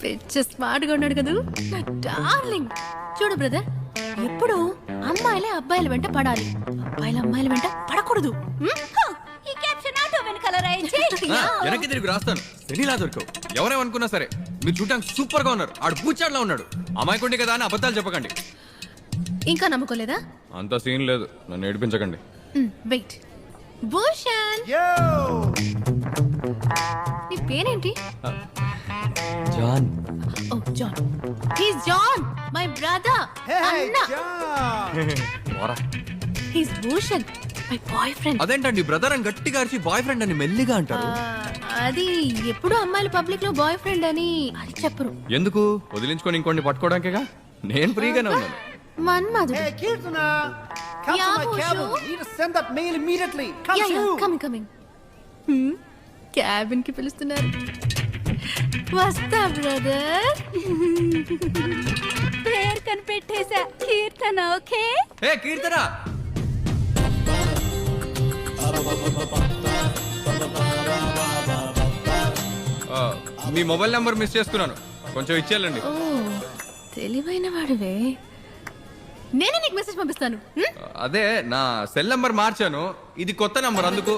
పిచ్చ స్మార్ట్ గా ఉన్నాడు కదా నా డార్లింగ్. చూడు బ్రదర్, ఎప్పుడు అమ్మాయిలే అబ్బాయిల వెంట పడాలి, అబ్బాయిల అమ్మాయిల వెంట పడకూడదు. ఈ క్యాప్షన్ ఆటో వెనకాల రాయించి వెనక్కి తిరిగి రాస్తాను. సెడీలా దొరకవు. ఎవరేమనుకున్నా సరే మీరు చూడటానికి సూపర్ గా ఉన్నారు. ఆడు పూచాడులా ఉన్నాడు. అమాయకుండి కదా అని అబద్ధాలు చెప్పకండి. ఇంకా నమ్ముకోలేదా? అంత సీన్ లేదు, నన్ను ఏడిపించకండి. వెయిట్, భూషణ్, నీ పేరేంటి? జాన్. ఓ John. He's John, my brother. అన్న. He's Bhushan, my boyfriend. అదేంటండి బ్రదర్ అని గట్టిగా అరిచి బాయ్ ఫ్రెండ్ అని మెల్లిగా అంటారు? అది ఎప్పుడు అమ్మాయిలు పబ్లిక్ లో బాయ్ ఫ్రెండ్ అని అది చెప్పరు. ఎందుకు? వదిలించుకొని ఇంకోటి పట్టుకోవడానికేగా. నేను ఫ్రీగానే ఉన్నాను. మన్మధుడు. Hey, Kirtana! Come Yeah, to my Bhushu. cabin. You need to send that mail immediately. Come through. Coming. Cabin కి పిలుస్తున్నారు. వస్తా బ్రదర్. పేరు కనిపెట్టేశా, కీర్తన. ఓకే, ఏ కీర్తన, మీ మొబైల్ నంబర్ మిస్ చేసుకున్నాను, కొంచెం ఇచ్చేయాలండి. ఓ తెలివైన వాడివే. నేనే నీకు మెసేజ్ పంపిస్తాను. అదే నా సెల్ నంబర్ మార్చాను, ఇది కొత్త నంబర్ అందుకు.